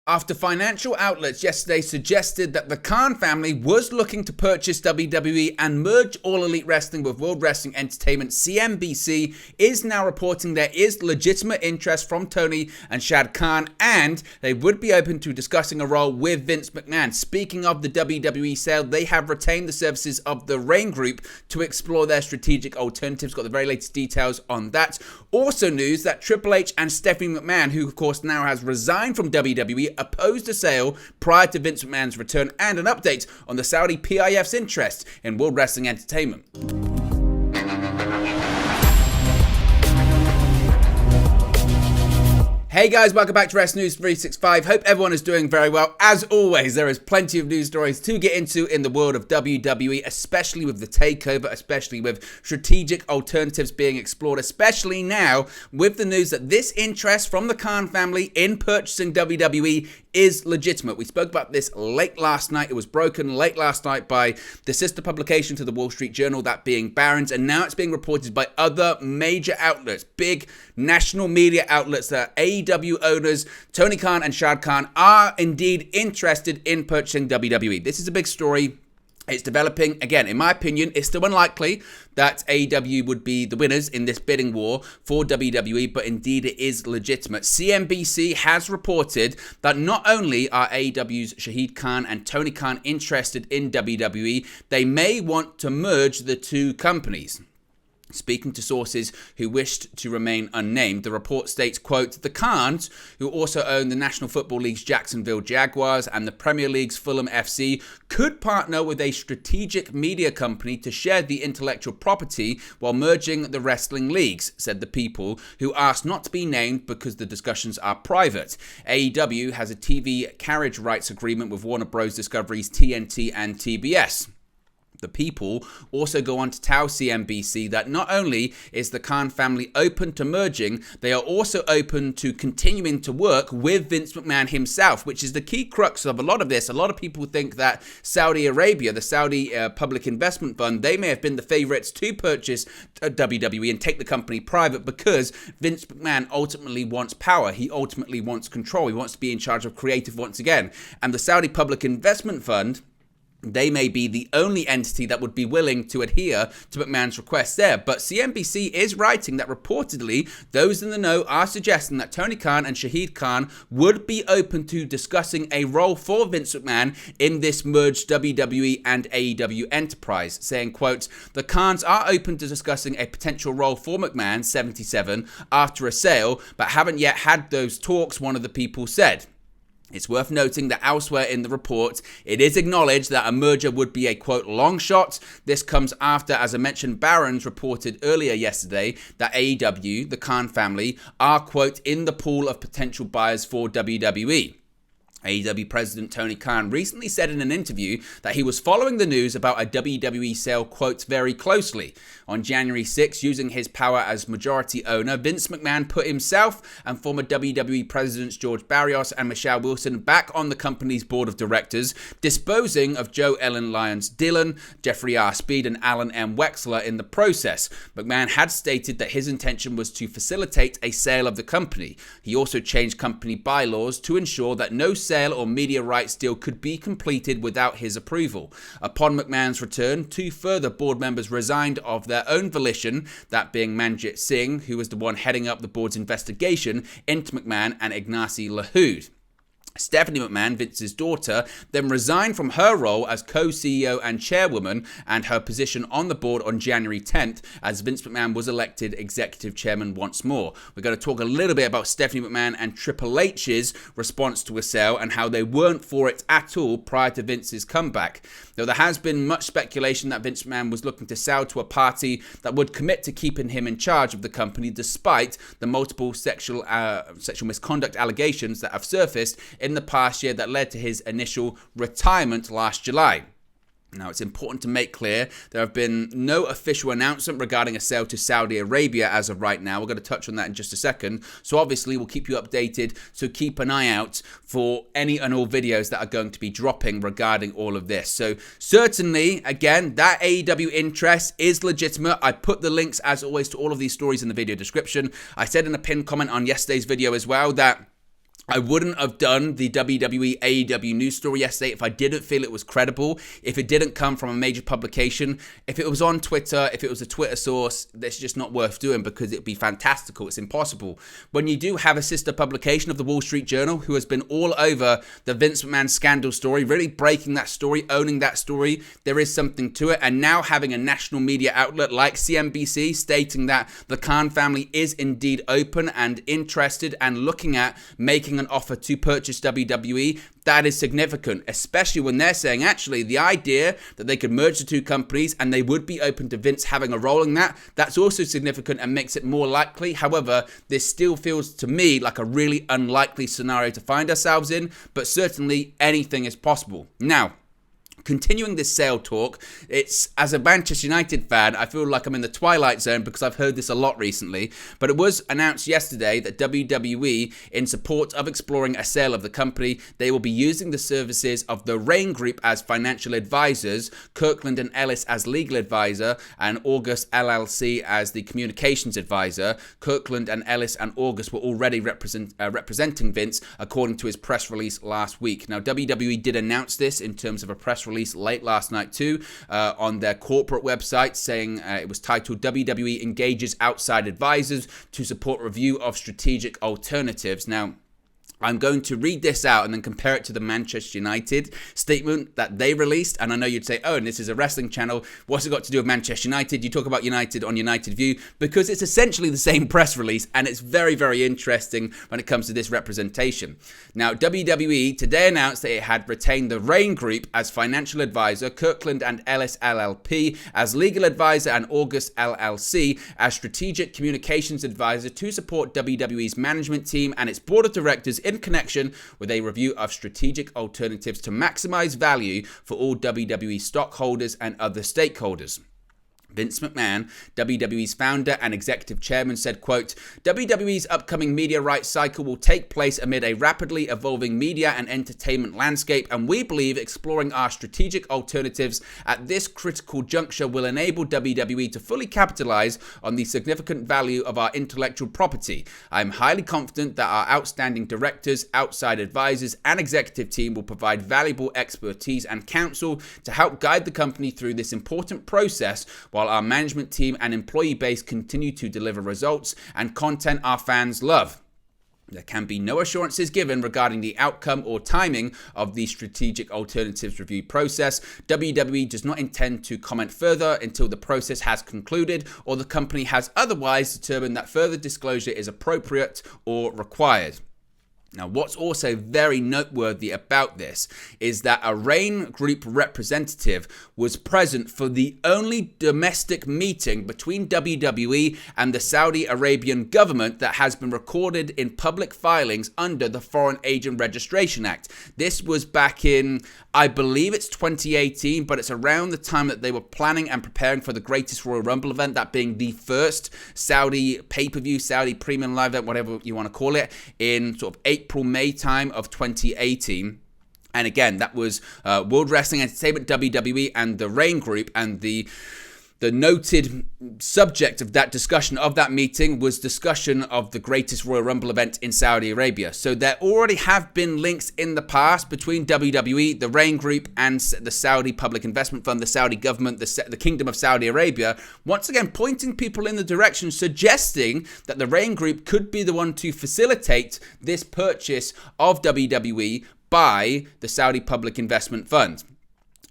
After financial outlets yesterday suggested that the Khan family was looking to purchase WWE and merge All Elite Wrestling with World Wrestling Entertainment, CNBC is now reporting there is legitimate interest from Tony and Shad Khan, and they would be open to discussing a role with Vince McMahon. Speaking of the WWE sale, they have retained the services of the Raine Group to explore their strategic alternatives. Got the very latest details on that. Also news that Triple H and Stephanie McMahon, who of course now has resigned from WWE, opposed a sale prior to Vince McMahon's return, and an update on the Saudi PIF's interest in World Wrestling Entertainment. Hey guys, welcome back to Wrestling News 365. Hope everyone is doing very well. As always, there is plenty of news stories to get into in the world of WWE, especially with the takeover, especially with strategic alternatives being explored, especially now with the news that this interest from the Khan family in purchasing WWE is legitimate. We spoke about this late last night. It was broken late last night by the sister publication to the Wall Street Journal, that being Barron's, and now it's being reported by other major outlets, big national media outlets, that AEW owners Tony Khan and Shad Khan are indeed interested in purchasing WWE. This is a big story. It's developing. Again, in my opinion, it's still unlikely that AEW would be the winners in this bidding war for WWE, but indeed it is legitimate. CNBC has reported that not only are AEW's Shahid Khan and Tony Khan interested in WWE, they may want to merge the two companies. Speaking to sources who wished to remain unnamed, the report states, quote, the Khans, who also own the National Football League's Jacksonville Jaguars and the Premier League's Fulham FC, could partner with a strategic media company to share the intellectual property while merging the wrestling leagues, said the people, who asked not to be named because the discussions are private. AEW has a TV carriage rights agreement with Warner Bros. Discovery's TNT and TBS. The people also go on to tell CNBC that not only is the Khan family open to merging, they are also open to continuing to work with Vince McMahon himself, which is the key crux of a lot of this. A lot of people think that Saudi Arabia, the Saudi Public Investment Fund, they may have been the favorites to purchase WWE and take the company private because Vince McMahon ultimately wants power. He ultimately wants control. He wants to be in charge of creative once again. And the Saudi Public Investment Fund, they may be the only entity that would be willing to adhere to McMahon's request there. But CNBC is writing that reportedly those in the know are suggesting that Tony Khan and Shahid Khan would be open to discussing a role for Vince McMahon in this merged WWE and AEW enterprise, saying, quote, the Khans are open to discussing a potential role for McMahon, 77, after a sale, but haven't yet had those talks, one of the people said. It's worth noting that elsewhere in the report, it is acknowledged that a merger would be a, quote, long shot. This comes after, as I mentioned, Barron's reported earlier yesterday that AEW, the Khan family, are, quote, in the pool of potential buyers for WWE. AEW President Tony Khan recently said in an interview that he was following the news about a WWE sale, quote, very closely. On January 6, using his power as majority owner, Vince McMahon put himself and former WWE Presidents George Barrios and Michelle Wilson back on the company's board of directors, disposing of Joe Ellen Lyons Dillon, Jeffrey R. Speed, and Alan M. Wexler in the process. McMahon had stated that his intention was to facilitate a sale of the company. He also changed company bylaws to ensure that no sale or media rights deal could be completed without his approval. Upon McMahon's return, two further board members resigned of their own volition, that being Manjit Singh, who was the one heading up the board's investigation into McMahon, and Ignacy Lahoud. Stephanie McMahon, Vince's daughter, then resigned from her role as co-CEO and chairwoman and her position on the board on January 10th as Vince McMahon was elected executive chairman once more. We're going to talk a little bit about Stephanie McMahon and Triple H's response to a sale and how they weren't for it at all prior to Vince's comeback. Though there has been much speculation that Vince McMahon was looking to sell to a party that would commit to keeping him in charge of the company despite the multiple sexual misconduct allegations that have surfaced in the past year that led to his initial retirement last July. Now, it's important to make clear there have been no official announcement regarding a sale to Saudi Arabia as of right now. We're going to touch on that in just a second. So obviously, we'll keep you updated. So keep an eye out for any and all videos that are going to be dropping regarding all of this. So certainly, again, that AEW interest is legitimate. I put the links, as always, to all of these stories in the video description. I said in a pinned comment on yesterday's video as well that I wouldn't have done the WWE AEW news story yesterday if I didn't feel it was credible, if it didn't come from a major publication. If it was on Twitter, if it was a Twitter source, that's just not worth doing because it'd be fantastical. It's impossible. When you do have a sister publication of the Wall Street Journal who has been all over the Vince McMahon scandal story, really breaking that story, owning that story, there is something to it. And now having a national media outlet like CNBC stating that the Khan family is indeed open and interested and looking at making an offer to purchase WWE, that is significant, especially when they're saying actually the idea that they could merge the two companies and they would be open to Vince having a role in that, that's also significant and makes it more likely. However, this still feels to me like a really unlikely scenario to find ourselves in, but certainly anything is possible. Now, continuing this sale talk, it's, as a Manchester United fan, I feel like I'm in the twilight zone because I've heard this a lot recently, but it was announced yesterday that WWE, in support of exploring a sale of the company, they will be using the services of the Raine Group as financial advisors, Kirkland and Ellis as legal advisor, and August LLC as the communications advisor. Kirkland and Ellis and August were already representing Vince, according to his press release last week. Now, WWE did announce this in terms of a press release late last night too, on their corporate website, saying it was titled WWE Engages Outside Advisors to Support Review of Strategic Alternatives. Now, I'm going to read this out and then compare it to the Manchester United statement that they released. And I know you'd say, oh, and this is a wrestling channel. What's it got to do with Manchester United? You talk about United on United View, because it's essentially the same press release. And it's very, very interesting when it comes to this representation. Now, WWE today announced that it had retained the Raine Group as financial advisor, Kirkland and Ellis LLP as legal advisor, and August LLC as strategic communications advisor to support WWE's management team and its board of directors in connection with a review of strategic alternatives to maximize value for all WWE stockholders and other stakeholders. Vince McMahon, WWE's founder and executive chairman, said, quote, WWE's upcoming media rights cycle will take place amid a rapidly evolving media and entertainment landscape, and we believe exploring our strategic alternatives at this critical juncture will enable WWE to fully capitalize on the significant value of our intellectual property. I am highly confident that our outstanding directors, outside advisors, and executive team will provide valuable expertise and counsel to help guide the company through this important process, while our management team and employee base continue to deliver results and content our fans love. There can be no assurances given regarding the outcome or timing of the strategic alternatives review process. WWE does not intend to comment further until the process has concluded or the company has otherwise determined that further disclosure is appropriate or required. Now, what's also very noteworthy about this is that a Raine Group representative was present for the only domestic meeting between WWE and the Saudi Arabian government that has been recorded in public filings under the Foreign Agent Registration Act. This was back in, I believe it's 2018, but it's around the time that they were planning and preparing for the Greatest Royal Rumble event, that being the first Saudi pay-per-view, Saudi premium live event, whatever you want to call it, in sort of April, May time of 2018. And again, that was World Wrestling Entertainment, WWE, and the Raine Group, and the noted subject of that discussion, of that meeting, was discussion of the Greatest Royal Rumble event in Saudi Arabia. So there already have been links in the past between WWE, the Raine Group, and the Saudi Public Investment Fund, the Saudi government, the Kingdom of Saudi Arabia, once again pointing people in the direction, suggesting that the Raine Group could be the one to facilitate this purchase of WWE by the Saudi Public Investment Fund.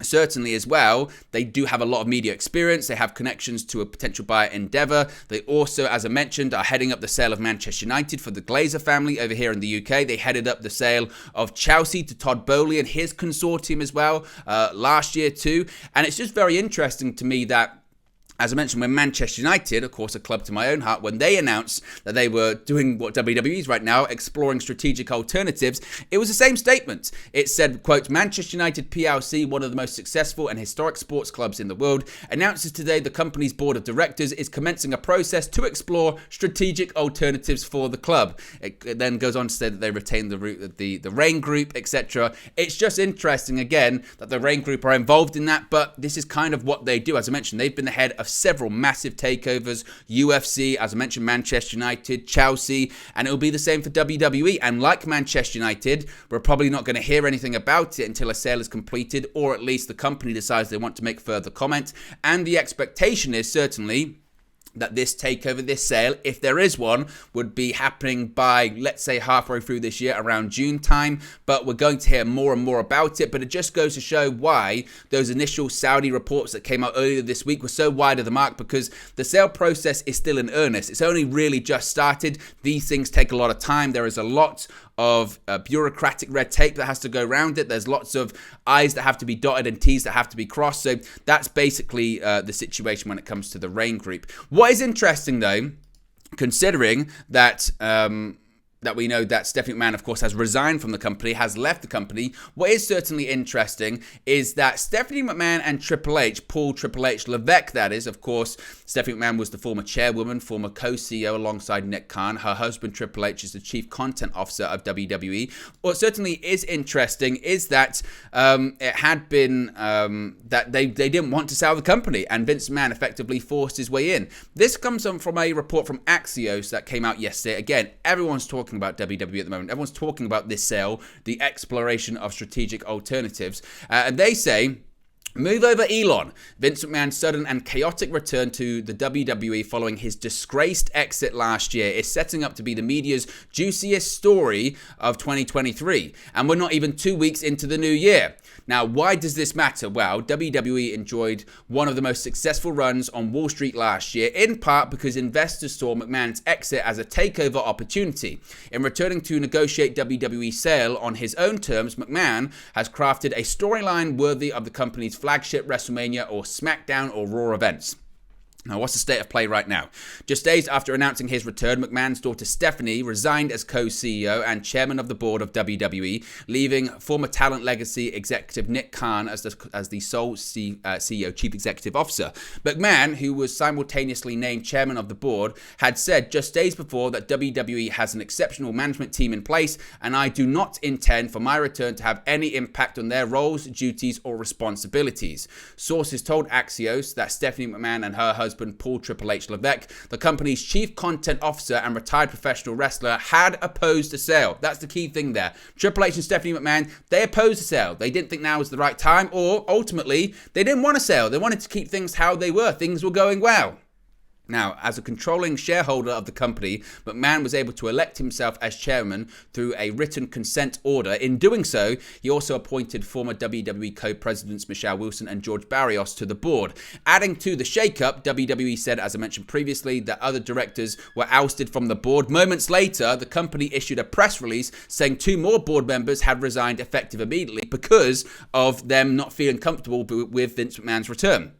Certainly as well, they do have a lot of media experience. They have connections to a potential buyer Endeavour. They also, as I mentioned, are heading up the sale of Manchester United for the Glazer family over here in the UK. They headed up the sale of Chelsea to Todd Bowley and his consortium as well last year too. And it's just very interesting to me that, as I mentioned, when Manchester United, of course a club to my own heart, when they announced that they were doing what WWE is right now, exploring strategic alternatives, it was the same statement. It said, quote, Manchester United PLC, one of the most successful and historic sports clubs in the world, announces today the company's board of directors is commencing a process to explore strategic alternatives for the club. It then goes on to say that they retain the Raine Group, etc. It's just interesting, again, that the Raine Group are involved in that, but this is kind of what they do. As I mentioned, they've been the head of of several massive takeovers, UFC, as I mentioned, Manchester United, Chelsea, and it'll be the same for WWE. And like Manchester United, we're probably not going to hear anything about it until a sale is completed, or at least the company decides they want to make further comment. And the expectation is certainly that this takeover, this sale, if there is one, would be happening by, let's say, halfway through this year, around June time. But we're going to hear more and more about it. But it just goes to show why those initial Saudi reports that came out earlier this week were so wide of the mark, because the sale process is still in earnest. It's only really just started. These things take a lot of time. There is a lot of bureaucratic red tape that has to go around it. There's lots of I's that have to be dotted and T's that have to be crossed. So that's basically the situation when it comes to the Raine Group. What is interesting, though, considering that that we know that Stephanie McMahon, of course, has resigned from the company, has left the company. What is certainly interesting is that Stephanie McMahon and Triple H, Paul Triple H Levesque, that is, of course, Stephanie McMahon was the former chairwoman, former co-CEO alongside Nick Khan. Her husband, Triple H, is the chief content officer of WWE. What certainly is interesting is that it had been that they didn't want to sell the company, and Vince McMahon effectively forced his way in. This comes from a report from Axios that came out yesterday. Again, everyone's talking about WWE at the moment. Everyone's talking about this sale, the exploration of strategic alternatives. And they say, move over Elon. Vince McMahon's sudden and chaotic return to the WWE following his disgraced exit last year is setting up to be the media's juiciest story of 2023. And we're not even 2 weeks into the new year. Now, why does this matter? Well, WWE enjoyed one of the most successful runs on Wall Street last year, in part because investors saw McMahon's exit as a takeover opportunity. In returning to negotiate WWE's sale on his own terms, McMahon has crafted a storyline worthy of the company's flagship WrestleMania or SmackDown or Raw events. Now, what's the state of play right now? Just days after announcing his return, McMahon's daughter Stephanie resigned as co-CEO and chairman of the board of WWE, leaving former Talent Legacy executive Nick Khan as the sole CEO, chief executive officer. McMahon, who was simultaneously named chairman of the board, had said just days before that WWE has an exceptional management team in place, and I do not intend for my return to have any impact on their roles, duties, or responsibilities. Sources told Axios that Stephanie McMahon and her husband Paul Triple H Levesque, the company's chief content officer and retired professional wrestler, had opposed the sale. That's the key thing there. Triple H and Stephanie McMahon, they opposed the sale. They didn't think now was the right time, or ultimately, they didn't want to sell. They wanted to keep things how they were. Things were going well. Now, as a controlling shareholder of the company, McMahon was able to elect himself as chairman through a written consent order. In doing so, he also appointed former WWE co-presidents Michelle Wilson and George Barrios to the board. Adding to the shakeup, WWE said, as I mentioned previously, that other directors were ousted from the board. Moments later, the company issued a press release saying 2 more board members had resigned effective immediately because of them not feeling comfortable with Vince McMahon's return.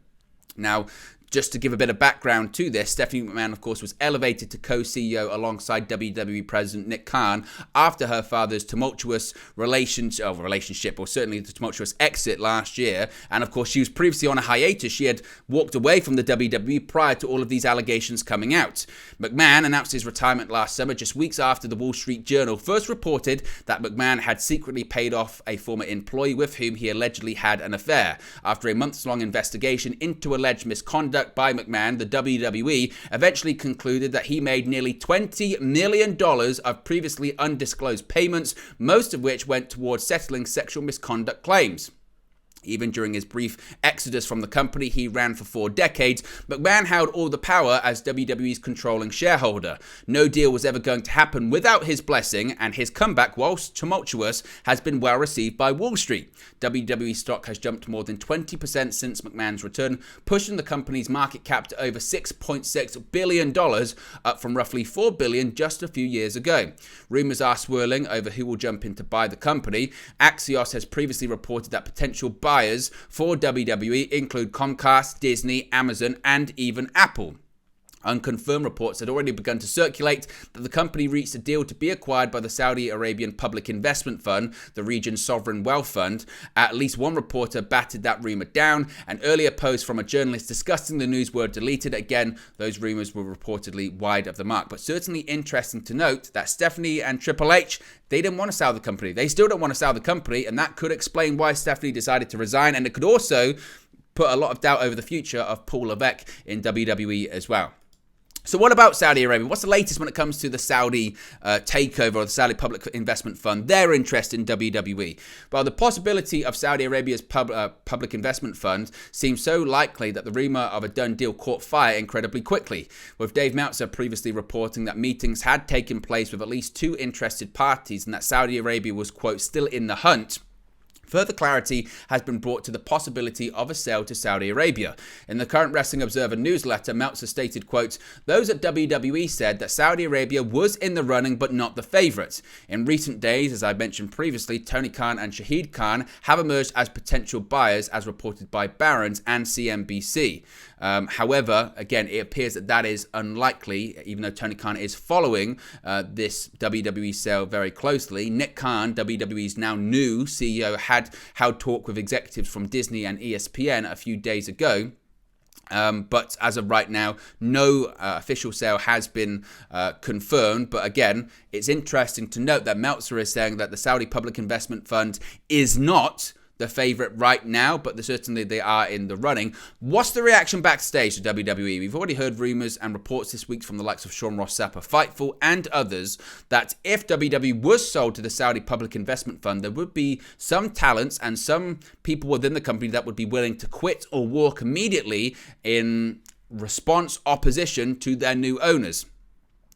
Now, just to give a bit of background to this, Stephanie McMahon, of course, was elevated to co-CEO alongside WWE President Nick Khan after her father's tumultuous relationship, or certainly the tumultuous exit last year. And of course, she was previously on a hiatus. She had walked away from the WWE prior to all of these allegations coming out. McMahon announced his retirement last summer, just weeks after the Wall Street Journal first reported that McMahon had secretly paid off a former employee with whom he allegedly had an affair. After a months-long investigation into alleged misconduct by McMahon, the WWE eventually concluded that he made nearly $20 million of previously undisclosed payments, most of which went towards settling sexual misconduct claims. Even during his brief exodus from the company he ran for 4 decades, McMahon held all the power as WWE's controlling shareholder. No deal was ever going to happen without his blessing, and his comeback, whilst tumultuous, has been well received by Wall Street. WWE stock has jumped more than 20% since McMahon's return, pushing the company's market cap to over $6.6 billion, up from roughly $4 billion just a few years ago. Rumors are swirling over who will jump in to buy the company. Axios has previously reported that potential buyers for WWE include Comcast, Disney, Amazon, and even Apple. Unconfirmed reports had already begun to circulate that the company reached a deal to be acquired by the Saudi Arabian Public Investment Fund, the region's sovereign wealth fund. At least one reporter batted that rumor down, and earlier posts from a journalist discussing the news were deleted. Again, those rumors were reportedly wide of the mark. But certainly interesting to note that Stephanie and Triple H, they didn't want to sell the company. They still don't want to sell the company, and that could explain why Stephanie decided to resign, and it could also put a lot of doubt over the future of Paul Levesque in WWE as well. So what about Saudi Arabia? What's the latest when it comes to the Saudi takeover or the Saudi Public Investment Fund, their interest in WWE? Well, the possibility of Saudi Arabia's public investment fund seems so likely that the rumor of a done deal caught fire incredibly quickly, with Dave Meltzer previously reporting that meetings had taken place with at least 2 interested parties and that Saudi Arabia was, quote, still in the hunt. Further clarity has been brought to the possibility of a sale to Saudi Arabia. In the current Wrestling Observer newsletter, Meltzer stated, quote, those at WWE said that Saudi Arabia was in the running but not the favourite. In recent days, as I mentioned previously, Tony Khan and Shahid Khan have emerged as potential buyers, as reported by Barron's and CNBC. However, again, it appears that that is unlikely, even though Tony Khan is following this WWE sale very closely. Nick Khan, WWE's now new CEO, had held talk with executives from Disney and ESPN a few days ago. But as of right now, no official sale has been confirmed. But again, it's interesting to note that Meltzer is saying that the Saudi Public Investment Fund is not the favourite right now, but certainly they are in the running. What's the reaction backstage to WWE? We've already heard rumours and reports this week from the likes of Sean Ross Sapp, Fightful, and others that if WWE was sold to the Saudi Public Investment Fund, there would be some talents and some people within the company that would be willing to quit or walk immediately in opposition to their new owners.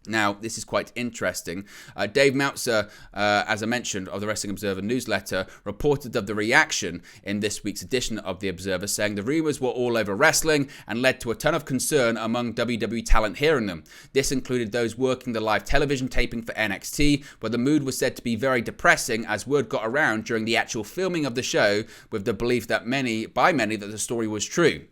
Now, this is quite interesting. Dave Meltzer, as I mentioned, of the Wrestling Observer newsletter, reported of the reaction in this week's edition of the Observer, saying the rumors were all over wrestling and led to a ton of concern among WWE talent hearing them. This included those working the live television taping for NXT, where the mood was said to be very depressing as word got around during the actual filming of the show, with the belief that by many that the story was true.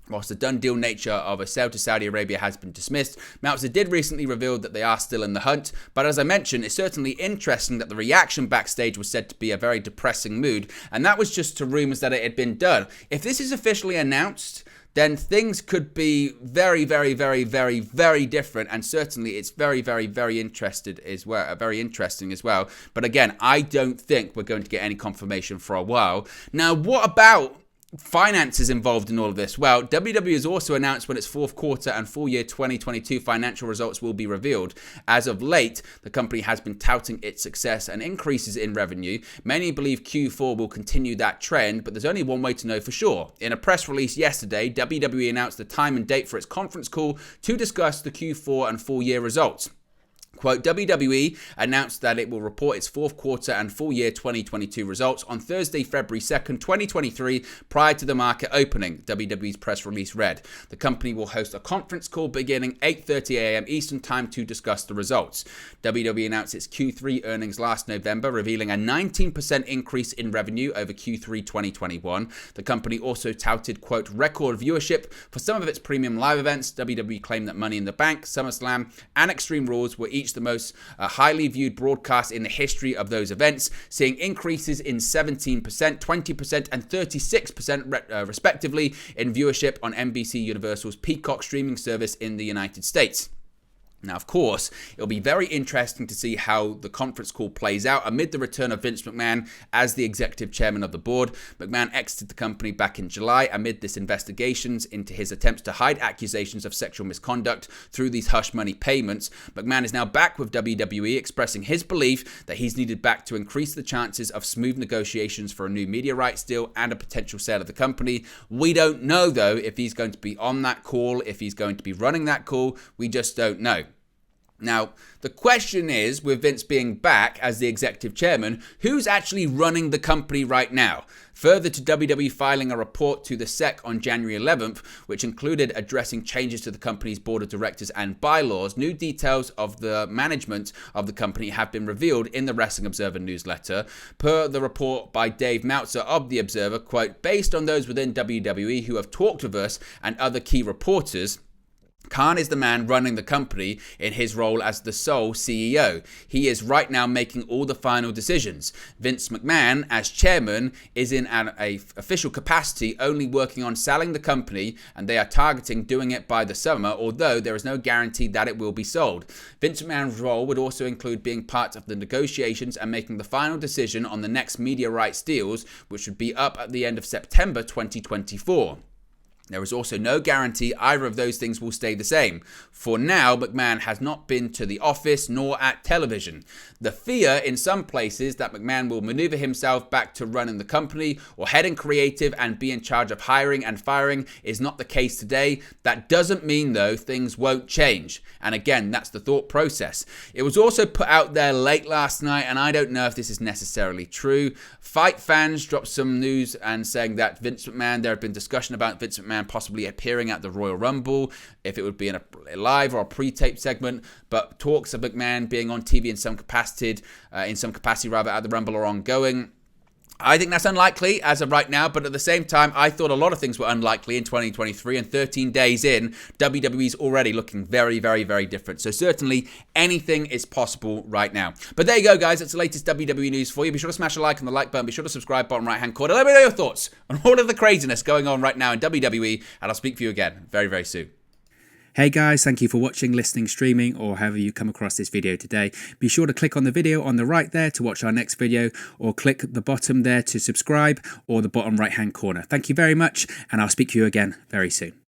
Whilst the done deal nature of a sale to Saudi Arabia has been dismissed, Meltzer did recently reveal that they are still in the hunt. But as I mentioned, it's certainly interesting that the reaction backstage was said to be a very depressing mood, and that was just to rumours that it had been done. If this is officially announced, then things could be very, very, very, very, very different, and certainly it's very, very, very interesting as well. But again, I don't think we're going to get any confirmation for a while. Now, what about finances involved in all of this? Well, WWE has also announced when its fourth quarter and full year 2022 financial results will be revealed. As of late, the company has been touting its success and increases in revenue. Many believe Q4 will continue that trend, but there's only one way to know for sure. In a press release yesterday, WWE announced the time and date for its conference call to discuss the Q4 and full year results. Quote, WWE announced that it will report its fourth quarter and full year 2022 results on Thursday, February 2nd, 2023, prior to the market opening, WWE's press release read. The company will host a conference call beginning 8:30 a.m. Eastern Time to discuss the results. WWE announced its Q3 earnings last November, revealing a 19% increase in revenue over Q3 2021. The company also touted, quote, record viewership for some of its premium live events. WWE claimed that Money in the Bank, SummerSlam, and Extreme Rules were each the most highly viewed broadcast in the history of those events, seeing increases in 17%, 20%, and 36% respectively in viewership on NBC Universal's Peacock streaming service in the United States. Now, of course, it'll be very interesting to see how the conference call plays out amid the return of Vince McMahon as the executive chairman of the board. McMahon exited the company back in July amid this investigations into his attempts to hide accusations of sexual misconduct through these hush money payments. McMahon is now back with WWE, expressing his belief that he's needed back to increase the chances of smooth negotiations for a new media rights deal and a potential sale of the company. We don't know, though, if he's going to be on that call, if he's going to be running that call. We just don't know. Now, the question is, with Vince being back as the executive chairman, who's actually running the company right now? Further to WWE filing a report to the SEC on January 11th, which included addressing changes to the company's board of directors and bylaws, new details of the management of the company have been revealed in the Wrestling Observer newsletter. Per the report by Dave Meltzer of The Observer, quote, based on those within WWE who have talked with us and other key reporters, Khan is the man running the company in his role as the sole CEO. He is right now making all the final decisions. Vince McMahon, as chairman, is in an official capacity only working on selling the company, and they are targeting doing it by the summer, although there is no guarantee that it will be sold. Vince McMahon's role would also include being part of the negotiations and making the final decision on the next media rights deals, which would be up at the end of September 2024. There is also no guarantee either of those things will stay the same. For now, McMahon has not been to the office nor at television. The fear in some places that McMahon will maneuver himself back to running the company or heading creative and be in charge of hiring and firing is not the case today. That doesn't mean, though, things won't change. And again, that's the thought process. It was also put out there late last night, and I don't know if this is necessarily true. Fight fans dropped some news and saying that Vince McMahon, there had been discussion about Vince McMahon possibly appearing at the Royal Rumble, if it would be in a live or a pre-tape segment, but talks of McMahon being on TV in some capacity at the Rumble are ongoing. I think that's unlikely as of right now, but at the same time, I thought a lot of things were unlikely in 2023, and 13 days in, WWE's already looking very, very, very different. So certainly, anything is possible right now. But there you go, guys. That's the latest WWE news for you. Be sure to smash a like on the like button. Be sure to subscribe, bottom right-hand corner. Let me know your thoughts on all of the craziness going on right now in WWE, and I'll speak for you again very, very soon. Hey guys, thank you for watching, listening, streaming, or however you come across this video today. Be sure to click on the video on the right there to watch our next video, or click the bottom there to subscribe, or the bottom right hand corner. Thank you very much, and I'll speak to you again very soon.